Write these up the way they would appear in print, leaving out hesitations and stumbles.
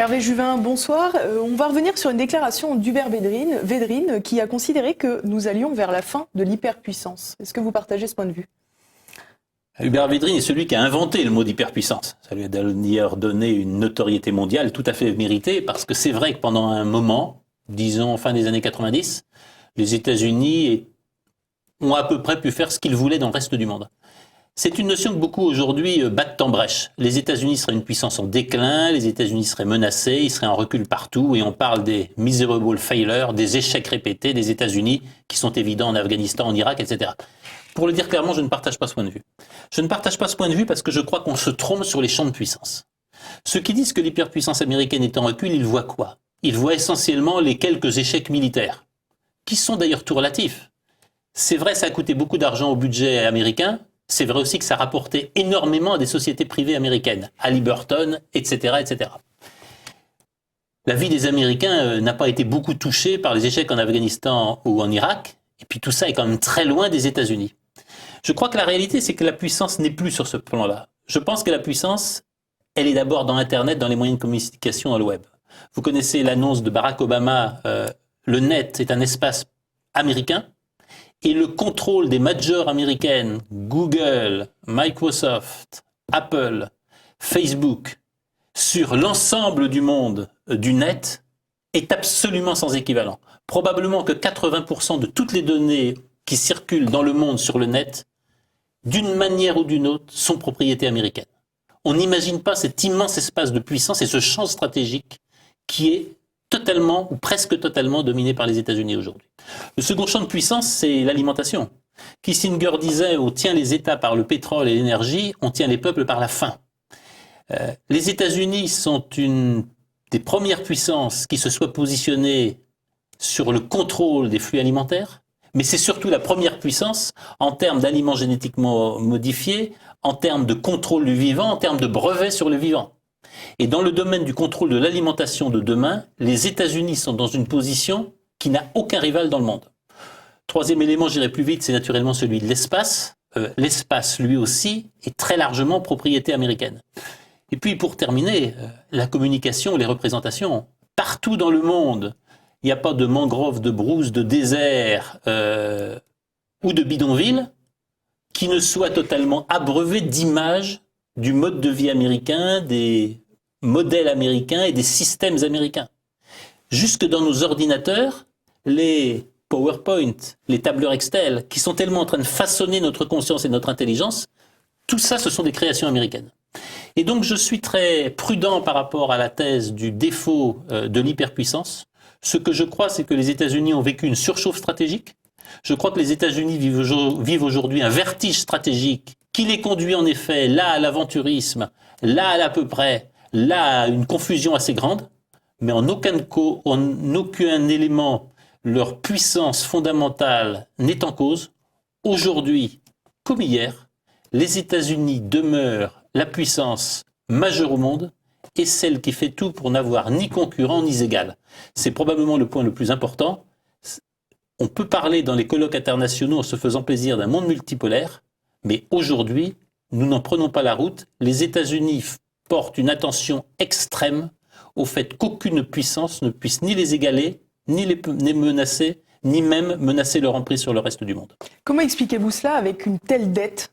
Hervé Juvin, bonsoir. On va revenir sur une déclaration d'Hubert Védrine qui a considéré que nous allions vers la fin de l'hyperpuissance. Est-ce que vous partagez ce point de vue ? Hubert Védrine est celui qui a inventé le mot d'hyperpuissance. Ça lui a d'ailleurs donné une notoriété mondiale tout à fait méritée, parce que c'est vrai que pendant un moment, disons fin des années 90, les États-Unis ont à peu près pu faire ce qu'ils voulaient dans le reste du monde. C'est une notion que beaucoup aujourd'hui battent en brèche. Les États-Unis seraient une puissance en déclin, les États-Unis seraient menacés, ils seraient en recul partout, et on parle des miserable failures, des échecs répétés des États-Unis qui sont évidents en Afghanistan, en Irak, etc. Pour le dire clairement, je ne partage pas ce point de vue. Je ne partage pas ce point de vue parce que je crois qu'on se trompe sur les champs de puissance. Ceux qui disent que l'hyperpuissance américaine est en recul, ils voient quoi ? Ils voient essentiellement les quelques échecs militaires, qui sont d'ailleurs tout relatifs. C'est vrai, ça a coûté beaucoup d'argent au budget américain. C'est vrai aussi que ça rapportait énormément à des sociétés privées américaines, Halliburton, etc., etc. La vie des Américains n'a pas été beaucoup touchée par les échecs en Afghanistan ou en Irak. Et puis tout ça est quand même très loin des États-Unis. Je crois que la réalité, c'est que la puissance n'est plus sur ce plan-là. Je pense que la puissance, elle est d'abord dans Internet, dans les moyens de communication, dans le web. Vous connaissez l'annonce de Barack Obama, le net est un espace américain, et le contrôle des majors américaines, Google, Microsoft, Apple, Facebook, sur l'ensemble du monde du net, est absolument sans équivalent. Probablement que 80% de toutes les données qui circulent dans le monde sur le net, d'une manière ou d'une autre, sont propriété américaine. On n'imagine pas cet immense espace de puissance et ce champ stratégique qui est totalement ou presque totalement dominé par les États-Unis aujourd'hui. Le second champ de puissance, c'est l'alimentation. Kissinger disait « on tient les États par le pétrole et l'énergie, on tient les peuples par la faim ». Les États-Unis sont une des premières puissances qui se soit positionnée sur le contrôle des flux alimentaires, mais c'est surtout la première puissance en termes d'aliments génétiquement modifiés, en termes de contrôle du vivant, en termes de brevets sur le vivant. Et dans le domaine du contrôle de l'alimentation de demain, les États-Unis sont dans une position qui n'a aucun rival dans le monde. Troisième élément, j'irai plus vite, c'est naturellement celui de l'espace. L'espace, lui aussi, est très largement propriété américaine. Et puis, pour terminer, la communication, les représentations. Partout dans le monde, il n'y a pas de mangrove, de brousse, de désert ou de bidonville qui ne soit totalement abreuvé d'images du mode de vie américain, des modèles américains et des systèmes américains. Jusque dans nos ordinateurs, les PowerPoint, les tableurs Excel, qui sont tellement en train de façonner notre conscience et notre intelligence, tout ça, ce sont des créations américaines. Et donc, je suis très prudent par rapport à la thèse du défaut de l'hyperpuissance. Ce que je crois, c'est que les États-Unis ont vécu une surchauffe stratégique. Je crois que les États-Unis vivent aujourd'hui un vertige stratégique qui les conduit en effet là à l'aventurisme, là à l'à peu près, là à une confusion assez grande, mais en aucun élément leur puissance fondamentale n'est en cause. Aujourd'hui, comme hier, les États-Unis demeurent la puissance majeure au monde et celle qui fait tout pour n'avoir ni concurrent ni égal. C'est probablement le point le plus important. On peut parler dans les colloques internationaux en se faisant plaisir d'un monde multipolaire, mais aujourd'hui, nous n'en prenons pas la route. Les États-Unis portent une attention extrême au fait qu'aucune puissance ne puisse ni les égaler, ni les menacer, ni même menacer leur emprise sur le reste du monde. Comment expliquez-vous cela avec une telle dette ?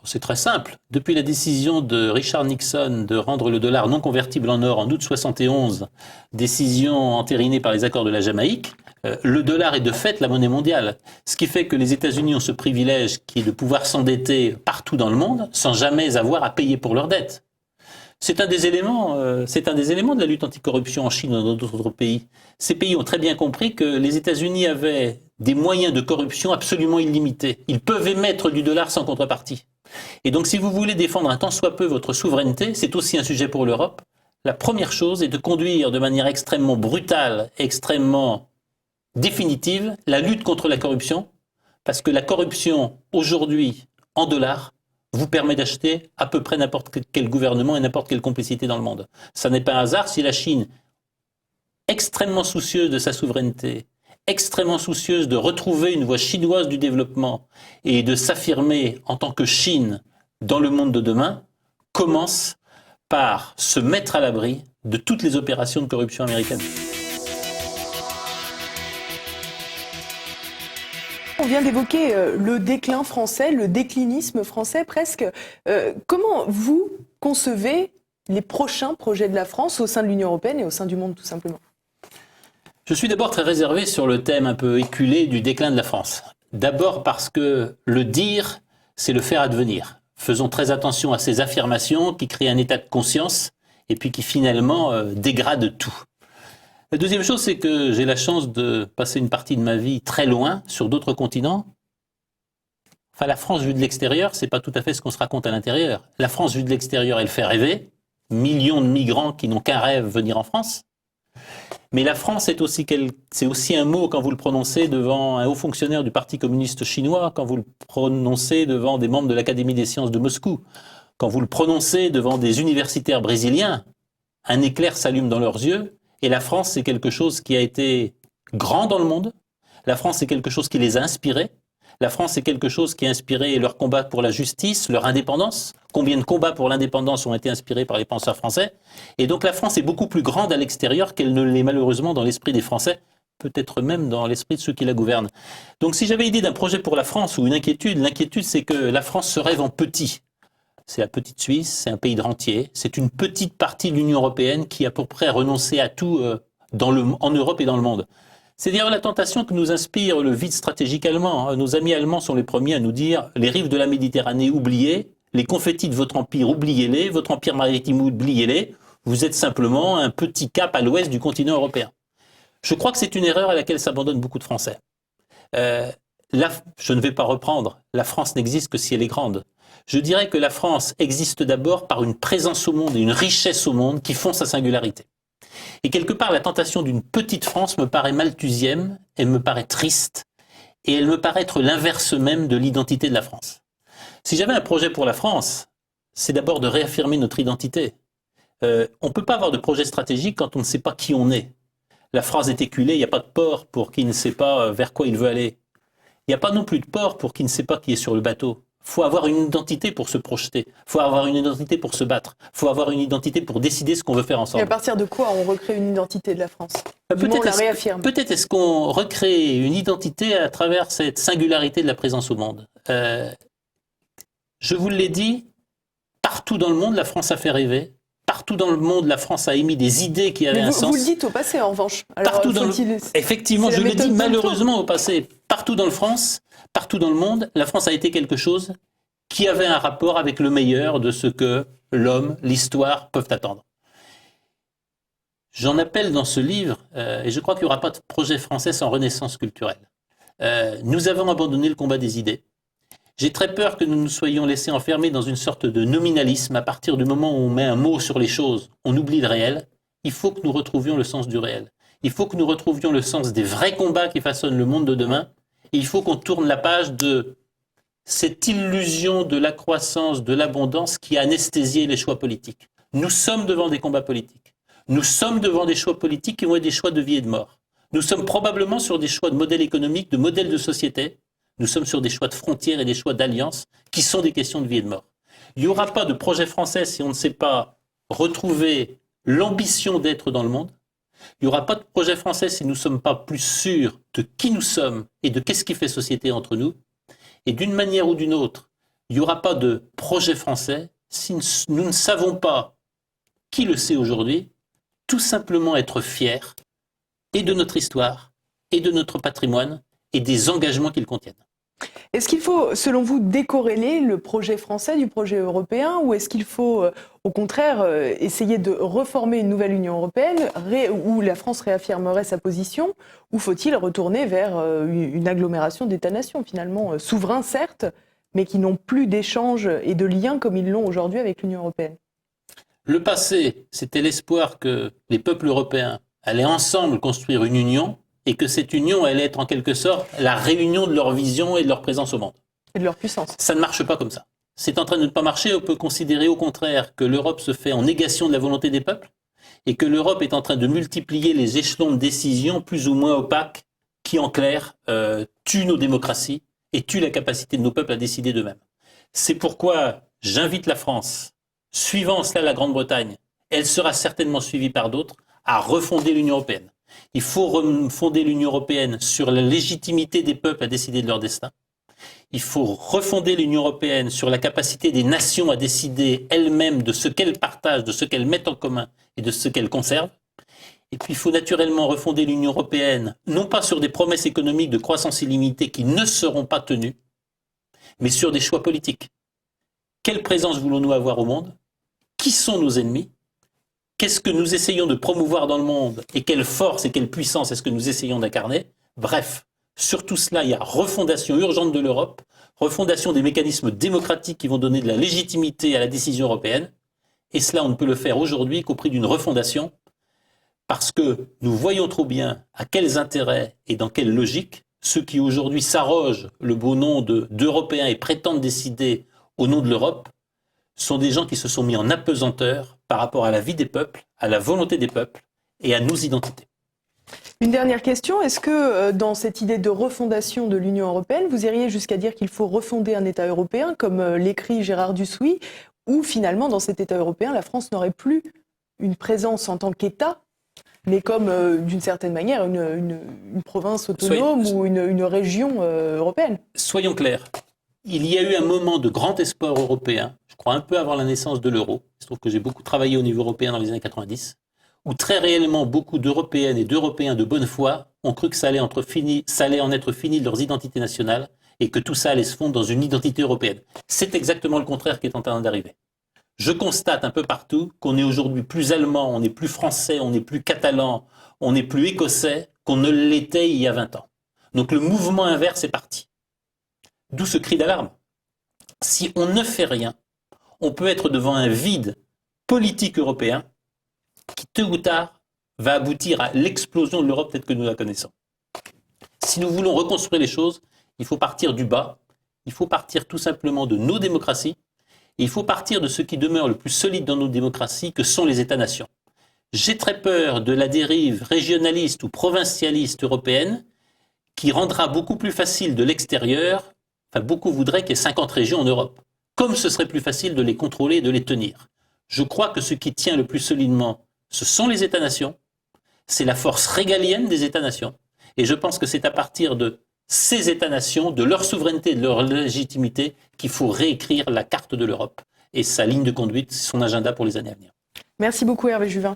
C'est très simple. Depuis la décision de Richard Nixon de rendre le dollar non convertible en or en août 71, décision entérinée par les accords de la Jamaïque, le dollar est de fait la monnaie mondiale. Ce qui fait que les États-Unis ont ce privilège qui est de pouvoir s'endetter partout dans le monde sans jamais avoir à payer pour leurs dettes. C'est un des éléments de la lutte anticorruption en Chine ou dans d'autres pays. Ces pays ont très bien compris que les États-Unis avaient des moyens de corruption absolument illimités. Ils peuvent émettre du dollar sans contrepartie. Et donc, si vous voulez défendre un tant soit peu votre souveraineté, c'est aussi un sujet pour l'Europe. La première chose est de conduire de manière extrêmement brutale, extrêmement définitive, la lutte contre la corruption, parce que la corruption, aujourd'hui, en dollars, vous permet d'acheter à peu près n'importe quel gouvernement et n'importe quelle complicité dans le monde. Ça n'est pas un hasard si la Chine, extrêmement soucieuse de sa souveraineté, extrêmement soucieuse de retrouver une voie chinoise du développement et de s'affirmer en tant que Chine dans le monde de demain, commence par se mettre à l'abri de toutes les opérations de corruption américaines. On vient d'évoquer le déclin français, le déclinisme français presque. Comment vous concevez les prochains projets de la France au sein de l'Union européenne et au sein du monde tout simplement ? Je suis d'abord très réservé sur le thème un peu éculé du déclin de la France. D'abord parce que le dire, c'est le faire advenir. Faisons très attention à ces affirmations qui créent un état de conscience et puis qui finalement dégradent tout. La deuxième chose, c'est que j'ai la chance de passer une partie de ma vie très loin, sur d'autres continents. Enfin, la France vue de l'extérieur, c'est pas tout à fait ce qu'on se raconte à l'intérieur. La France vue de l'extérieur, elle fait rêver. Millions de migrants qui n'ont qu'un rêve, venir en France. Mais la France, c'est aussi un mot quand vous le prononcez devant un haut fonctionnaire du Parti communiste chinois, quand vous le prononcez devant des membres de l'Académie des sciences de Moscou, quand vous le prononcez devant des universitaires brésiliens. Un éclair s'allume dans leurs yeux. Et la France, c'est quelque chose qui a été grand dans le monde. La France, c'est quelque chose qui les a inspirés. La France, c'est quelque chose qui a inspiré leur combat pour la justice, leur indépendance. Combien de combats pour l'indépendance ont été inspirés par les penseurs français? Et donc la France est beaucoup plus grande à l'extérieur qu'elle ne l'est malheureusement dans l'esprit des Français, peut-être même dans l'esprit de ceux qui la gouvernent. Donc si j'avais idée d'un projet pour la France ou une inquiétude, l'inquiétude c'est que la France se rêve en petit. C'est la petite Suisse, c'est un pays de rentier, c'est une petite partie de l'Union européenne qui a pour prêt renoncer à tout en Europe et dans le monde. C'est d'ailleurs la tentation que nous inspire le vide stratégique allemand. Nos amis allemands sont les premiers à nous dire « les rives de la Méditerranée, oubliez, les confettis de votre empire, oubliez-les, votre empire maritime, oubliez-les, vous êtes simplement un petit cap à l'ouest du continent européen ». Je crois que c'est une erreur à laquelle s'abandonnent beaucoup de Français. Je ne vais pas reprendre, la France n'existe que si elle est grande. Je dirais que la France existe d'abord par une présence au monde et une richesse au monde qui font sa singularité. Et quelque part, la tentation d'une petite France me paraît malthusienne, elle me paraît triste, et elle me paraît être l'inverse même de l'identité de la France. Si j'avais un projet pour la France, c'est d'abord de réaffirmer notre identité. On ne peut pas avoir de projet stratégique quand on ne sait pas qui on est. La phrase est éculée, il n'y a pas de port pour qui ne sait pas vers quoi il veut aller. Il n'y a pas non plus de port pour qui ne sait pas qui est sur le bateau. Il faut avoir une identité pour se projeter. Il faut avoir une identité pour se battre. Il faut avoir une identité pour décider ce qu'on veut faire ensemble. Et à partir de quoi on recrée une identité de la France? On la réaffirme. Peut-être est-ce qu'on recrée une identité à travers cette singularité de la présence au monde. Je vous l'ai dit, partout dans le monde, la France a fait rêver. Partout dans le monde, la France a émis des idées qui avaient un sens. Vous le dites au passé, en revanche. Alors, effectivement, je le dis malheureusement au passé. Partout dans le monde, la France a été quelque chose qui avait un rapport avec le meilleur de ce que l'homme, l'histoire peuvent attendre. J'en appelle dans ce livre, et je crois qu'il n'y aura pas de projet français sans renaissance culturelle. Nous avons abandonné le combat des idées. J'ai très peur que nous nous soyons laissés enfermer dans une sorte de nominalisme. À partir du moment où on met un mot sur les choses, on oublie le réel. Il faut que nous retrouvions le sens du réel. Il faut que nous retrouvions le sens des vrais combats qui façonnent le monde de demain. Et il faut qu'on tourne la page de cette illusion de la croissance, de l'abondance qui a anesthésié les choix politiques. Nous sommes devant des combats politiques. Nous sommes devant des choix politiques qui vont être des choix de vie et de mort. Nous sommes probablement sur des choix de modèle économique, de modèle de société. Nous sommes sur des choix de frontières et des choix d'alliances qui sont des questions de vie et de mort. Il n'y aura pas de projet français si on ne sait pas retrouver l'ambition d'être dans le monde. Il n'y aura pas de projet français si nous ne sommes pas plus sûrs de qui nous sommes et de qu'est-ce qui fait société entre nous. Et d'une manière ou d'une autre, il n'y aura pas de projet français si nous ne savons pas, qui le sait aujourd'hui, tout simplement être fiers et de notre histoire et de notre patrimoine et des engagements qu'ils contiennent. Est-ce qu'il faut, selon vous, décorréler le projet français du projet européen ou est-ce qu'il faut, au contraire, essayer de reformer une nouvelle Union européenne où la France réaffirmerait sa position ou faut-il retourner vers une agglomération d'États-nations, finalement, souverains certes, mais qui n'ont plus d'échanges et de liens comme ils l'ont aujourd'hui avec l'Union européenne? Le passé, c'était l'espoir que les peuples européens allaient ensemble construire une union et que cette union allait être en quelque sorte la réunion de leur vision et de leur présence au monde. Et de leur puissance. Ça ne marche pas comme ça. C'est en train de ne pas marcher. On peut considérer au contraire que l'Europe se fait en négation de la volonté des peuples et que l'Europe est en train de multiplier les échelons de décision plus ou moins opaques qui, en clair, tuent nos démocraties et tuent la capacité de nos peuples à décider d'eux-mêmes. C'est pourquoi j'invite la France suivant cela la Grande-Bretagne, elle sera certainement suivie par d'autres, à refonder l'Union européenne. Il faut refonder l'Union européenne sur la légitimité des peuples à décider de leur destin. Il faut refonder l'Union européenne sur la capacité des nations à décider elles-mêmes de ce qu'elles partagent, de ce qu'elles mettent en commun et de ce qu'elles conservent. Et puis il faut naturellement refonder l'Union européenne, non pas sur des promesses économiques de croissance illimitée qui ne seront pas tenues, mais sur des choix politiques. Quelle présence voulons-nous avoir au monde ? Qui sont nos ennemis ? Qu'est-ce que nous essayons de promouvoir dans le monde ? Et quelle force et quelle puissance est-ce que nous essayons d'incarner ? Bref, sur tout cela, il y a refondation urgente de l'Europe, refondation des mécanismes démocratiques qui vont donner de la légitimité à la décision européenne. Et cela, on ne peut le faire aujourd'hui qu'au prix d'une refondation, parce que nous voyons trop bien à quels intérêts et dans quelle logique ceux qui aujourd'hui s'arrogent le beau nom d'Européens et prétendent décider au nom de l'Europe sont des gens qui se sont mis en apesanteur par rapport à la vie des peuples, à la volonté des peuples et à nos identités. Une dernière question, est-ce que dans cette idée de refondation de l'Union européenne, vous iriez jusqu'à dire qu'il faut refonder un État européen, comme l'écrit Gérard Dussouis, ou finalement dans cet État européen, la France n'aurait plus une présence en tant qu'État, mais comme d'une certaine manière une province autonome ou une région européenne? Soyons clairs, il y a eu un moment de grand espoir européen, je crois un peu avant la naissance de l'euro, il se trouve que j'ai beaucoup travaillé au niveau européen dans les années 90, où très réellement beaucoup d'Européennes et d'Européens de bonne foi ont cru que ça allait en être fini de leurs identités nationales et que tout ça allait se fondre dans une identité européenne. C'est exactement le contraire qui est en train d'arriver. Je constate un peu partout qu'on est aujourd'hui plus allemand, on n'est plus français, on n'est plus catalan, on n'est plus écossais qu'on ne l'était il y a 20 ans. Donc le mouvement inverse est parti. D'où ce cri d'alarme. Si on ne fait rien, on peut être devant un vide politique européen qui, tôt ou tard, va aboutir à l'explosion de l'Europe telle que nous la connaissons. Si nous voulons reconstruire les choses, il faut partir du bas, il faut partir tout simplement de nos démocraties, et il faut partir de ce qui demeure le plus solide dans nos démocraties, que sont les États-nations. J'ai très peur de la dérive régionaliste ou provincialiste européenne, qui rendra beaucoup plus facile de l'extérieur, enfin beaucoup voudraient qu'il y ait 50 régions en Europe, comme ce serait plus facile de les contrôler et de les tenir. Je crois que ce qui tient le plus solidement, ce sont les États-nations, c'est la force régalienne des États-nations, et je pense que c'est à partir de ces États-nations, de leur souveraineté et de leur légitimité, qu'il faut réécrire la carte de l'Europe et sa ligne de conduite, son agenda pour les années à venir. Merci beaucoup Hervé Juvin.